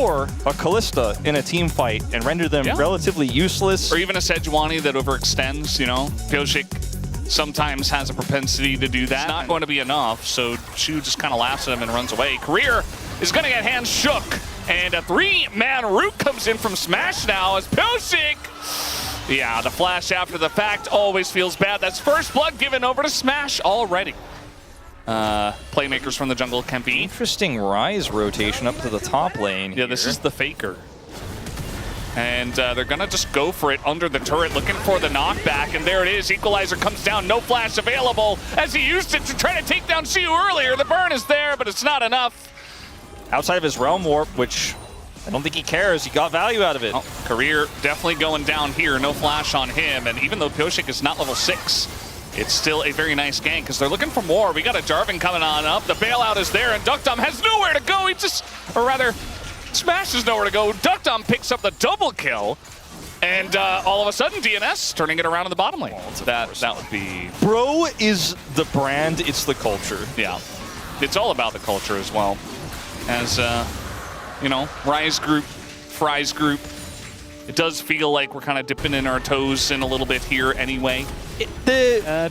or a Callista in a team fight and render them relatively useless. Or even a Sejuani that overextends, you know? Pyosik sometimes has a propensity to do that. It's not going to be enough, so Shu just kind of laughs at him and runs away. Career is going to get hands shook, and a 3-man root comes in from Smash now as Pyosik. Yeah, the flash after the fact always feels bad. That's first blood given over to Smash already. Playmakers from the jungle can be. Interesting Rise rotation up to the top lane. Yeah, this is the Faker. And they're going to just go for it under the turret, looking for the knockback. And there it is. Equalizer comes down. No flash available as he used it to try to take down Siu earlier. The burn is there, but it's not enough. Outside of his Realm Warp, which I don't think he cares. He got value out of it. Oh, Career definitely going down here. No flash on him. And even though Pyosik is not level 6, it's still a very nice gank because they're looking for more. We got a Jarvan coming on up. The bailout is there, and Duckdom has nowhere to go. He just, or rather, Smash is nowhere to go. Duckdom picks up the double kill, and all of a sudden, DNS turning it around in the bottom lane. That would be... Bro is the brand, it's the culture. Yeah, it's all about the culture as well. As, you know, Rise group, Fries group, it does feel like we're kind of dipping in our toes in a little bit here anyway. The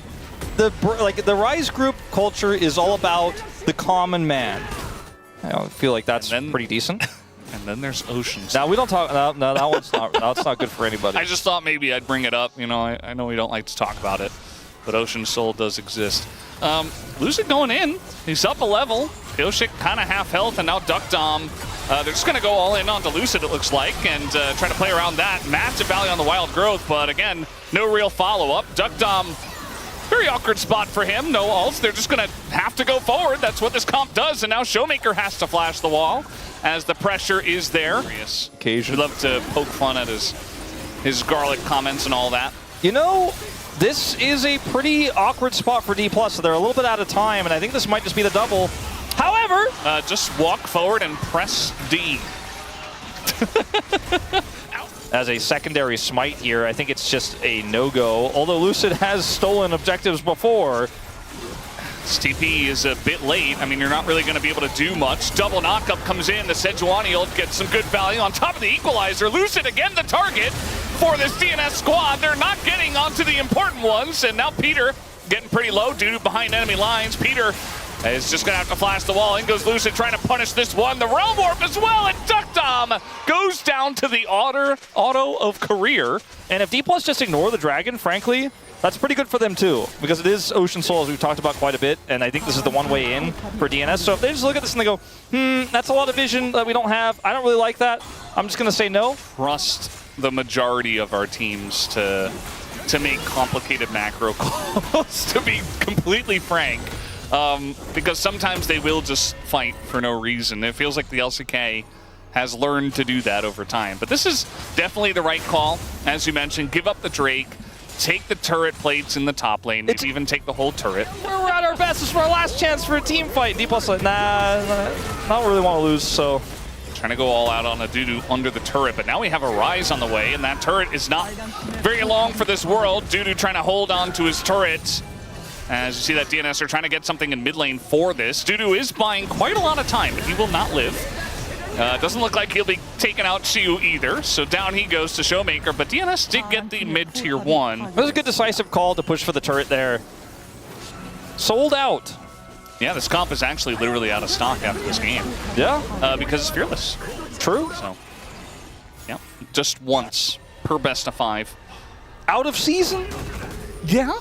Rise group culture is all about the common man. I feel like that's pretty decent. And then there's Oceans. Now we don't talk. No, that one's not. That's not good for anybody. I just thought maybe I'd bring it up. You know, I know we don't like to talk about it, but Ocean Soul does exist. Lucid going in. He's up a level. Pyosik kind of half health, and now Duckdom. They're just going to go all in onto Lucid, it looks like, and try to play around that. Massive value on the Wild Growth, but again, no real follow-up. Duckdom, very awkward spot for him. No ults. They're just going to have to go forward. That's what this comp does, and now Showmaker has to flash the wall as the pressure is there. Occasion. We love to poke fun at his garlic comments and all that. You know, this is a pretty awkward spot for Dplus, so they're a little bit out of time, and I think this might just be the double. However, just walk forward and press D. As a secondary smite here, I think it's just a no-go. Although Lucid has stolen objectives before. This TP is a bit late. I mean, you're not really going to be able to do much. Double knockup comes in. The Sejuani ult gets some good value on top of the equalizer. Lucid again the target for this DNS squad. They're not getting onto the important ones. And now Peter getting pretty low due to behind enemy lines. Peter is just going to have to flash the wall. In goes Lucid trying to punish this one. The Realm Warp as well, and Duckdom goes down to the auto of Career. And if Dplus just ignore the dragon, frankly, that's pretty good for them too, because it is Ocean Soul, as we've talked about quite a bit, and I think this is the one way in for DNS. So if they just look at this and they go, that's a lot of vision that we don't have. I don't really like that. I'm just going to say no. Trust the majority of our teams to make complicated macro calls, to be completely frank. Because sometimes they will just fight for no reason. It feels like the LCK has learned to do that over time. But this is definitely the right call. As you mentioned, give up the Drake, take the turret plates in the top lane, maybe even take the whole turret. We're at our best. This is our last chance for a team fight. Dplus like, nah, I don't really want to lose, so. Trying to go all out on a Dudu under the turret, but now we have a Rise on the way, and that turret is not very long for this world. Dudu trying to hold on to his turret. As you see that DNS are trying to get something in mid lane for this. Dudu is buying quite a lot of time, but he will not live. Doesn't look like he'll be taking out Siu either, so down he goes to Showmaker, but DNS did get the mid-tier 1. It was a good decisive call to push for the turret there. Sold out. Yeah, this comp is actually literally out of stock after this game. Yeah. Because it's Fearless. True. So, yeah, just once per best of 5. Out of season? Yeah.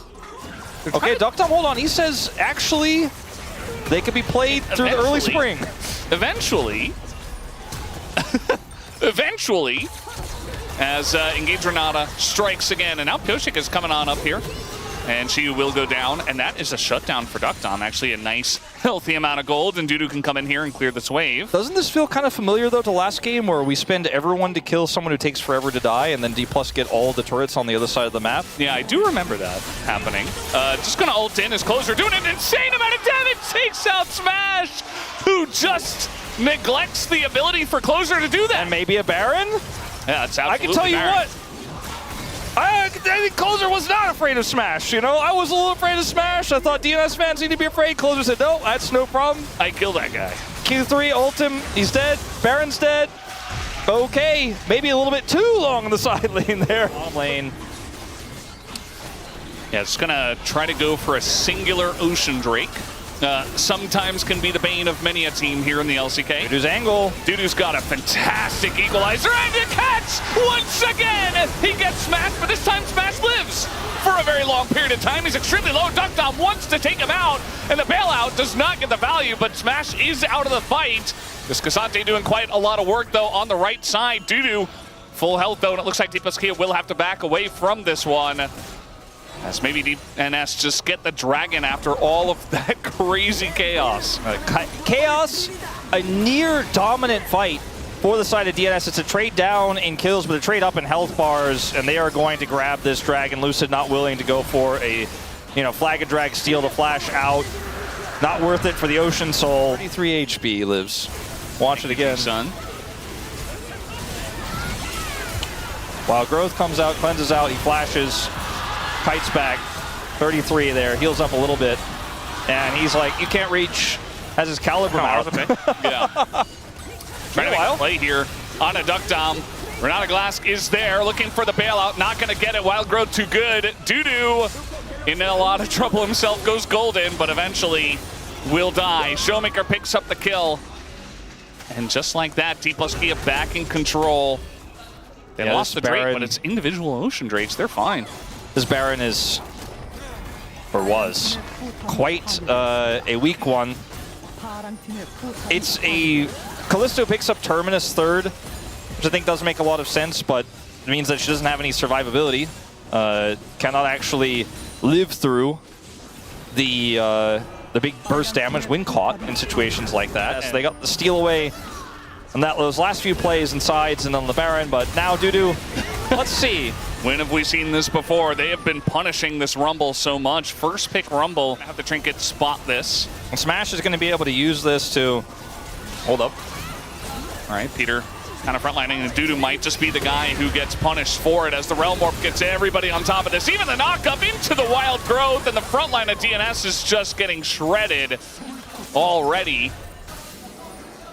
Okay, Duckdom, hold on. He says, actually, they could be played through the early spring. Eventually. Eventually, as Engage Renata strikes again. And now Pyosik is coming on up here. And she will go down. And that is a shutdown for Duckdom. Actually, a nice, healthy amount of gold. And Dudu can come in here and clear this wave. Doesn't this feel kind of familiar, though, to last game where we spend everyone to kill someone who takes forever to die, and then Dplus get all the turrets on the other side of the map? Yeah, I do remember that happening. Just going to ult in as Closer, doing an insane amount of damage. Takes out Smash, who just neglects the ability for Closer to do that. And maybe a Baron? Yeah, it's absolutely I can tell you Baron. what. I think Closer was not afraid of Smash, you know? I was a little afraid of Smash. I thought DNS fans need to be afraid. Closer said, no, that's no problem. I killed that guy. Q3, ult him, he's dead. Baron's dead. Okay, maybe a little bit too long on the side lane there. Lane. Yeah, it's gonna try to go for a singular Ocean Drake. Sometimes can be the bane of many a team here in the LCK. Dudu's angle. Dudu's got a fantastic equalizer and a catch! Once again, he gets smashed, but this time Smash lives for a very long period of time. He's extremely low. Duckdom wants to take him out, and the bailout does not get the value, but Smash is out of the fight. This Casante doing quite a lot of work, though, on the right side. Dudu, full health, though, and it looks like Dplus will have to back away from this one. As maybe DNS just get the dragon after all of that crazy chaos. Chaos, a near dominant fight for the side of DNS. It's a trade down in kills, but a trade up in health bars, and they are going to grab this dragon. Lucid not willing to go for a, flag and drag steal to flash out. Not worth it for the Ocean Soul. 33 HP lives. Watch it again. Son. While Growth comes out, cleanses out, he flashes. Kites back, 33 there, heals up a little bit, and he's like, you can't reach, has his caliber out. Yeah. Trying to make a play here on a Duckdom. Renata Glass is there, looking for the bailout, not going to get it. Wild Growth too good. Dudu in a lot of trouble himself, goes golden, but eventually will die. Showmaker picks up the kill. And just like that, Dplus back in control. They lost the Drake, but it's individual Ocean Drakes. They're fine. This Baron is, or was, quite a weak one. It's a, Callisto picks up Terminus third, which I think does make a lot of sense, but it means that she doesn't have any survivability. Cannot actually live through the big burst damage when caught in situations like that. So they got the steal away on those last few plays and sides and on the Baron, but now Dudu, let's see. When have we seen this before? They have been punishing this Rumble so much. First pick Rumble. Have the Trinket spot this. And Smash is going to be able to use this to hold up. All right, Peter kind of frontlining, and Dudu might just be the guy who gets punished for it as the Realm Warp gets everybody on top of this. Even the knockup into the Wild Growth, and the front line of DNS is just getting shredded already.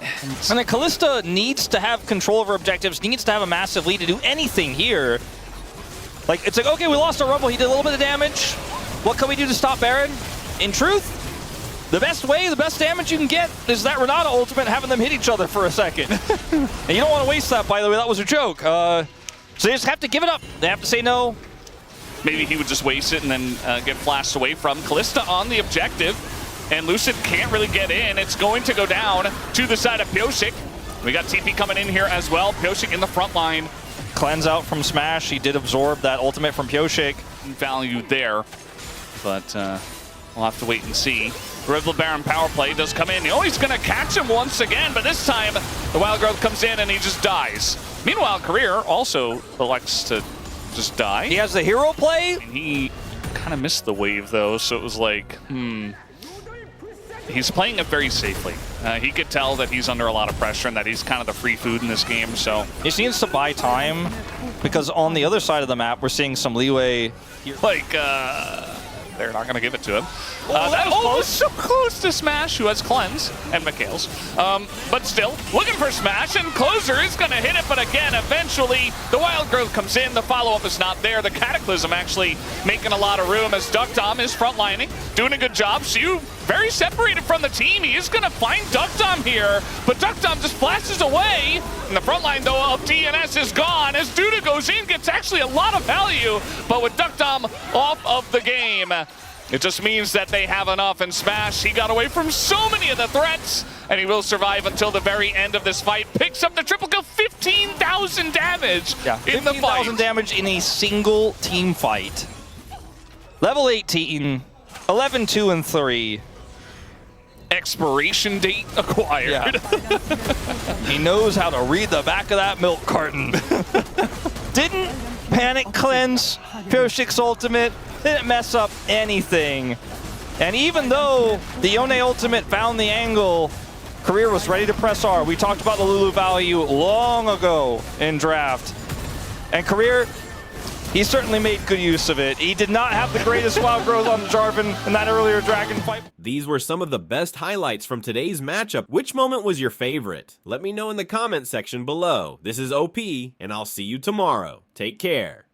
And then Callista needs to have control over objectives, needs to have a massive lead to do anything here. Like, it's like, okay, we lost our Rumble, he did a little bit of damage. What can we do to stop Baron? In truth, the best way, the best damage you can get is that Renata ultimate having them hit each other for a second. And you don't want to waste that, by the way, that was a joke. So they just have to give it up. They have to say no. Maybe he would just waste it and then get flashed away from. Callista on the objective, and Lucid can't really get in. It's going to go down to the side of Pyosik. We got TP coming in here as well. Pyosik in the front line. Cleanse out from Smash. He did absorb that ultimate from Pyosik. Value there, but we'll have to wait and see. Rival Baron power play does come in. Oh, he's going to catch him once again, but this time the Wild Growth comes in and he just dies. Meanwhile, Career also elects to just die. He has the hero play. And he kind of missed the wave, though, so it was like, He's playing it very safely. He could tell that he's under a lot of pressure and that he's kind of the free food in this game, so. He just needs to buy time, because on the other side of the map, we're seeing some leeway here. Like, they're not going to give it to him. That was close. So close to Smash, who has Cleanse, and Mikhail's. But still, looking for Smash, and Closer is going to hit it, but again, eventually, the Wild Growth comes in, the follow-up is not there. The Cataclysm actually making a lot of room as Duckdom is frontlining, doing a good job. Siu very separated from the team. He is going to find Duckdom here, but Duckdom just flashes away, and the front line, though, of DNS is gone as Dudu goes in, gets actually a lot of value, but with Duckdom off of the game, it just means that they have enough, and Smash, he got away from so many of the threats, and he will survive until the very end of this fight. Picks up the triple kill, 15,000 damage in the fight. 15,000 damage in a single team fight. Level 18, 11, 2, and 3. Expiration date acquired. Yeah. He knows how to read the back of that milk carton. Didn't panic cleanse Pyosik's ultimate. Didn't mess up anything. And even though the Yone ultimate found the angle, Career was ready to press R. We talked about the Lulu value long ago in draft. And Career He certainly made good use of it. He did not have the greatest wild growth on Jarvan in that earlier Dragon fight. These were some of the best highlights from today's matchup. Which moment was your favorite? Let me know in the comment section below. This is OP, and I'll see you tomorrow. Take care.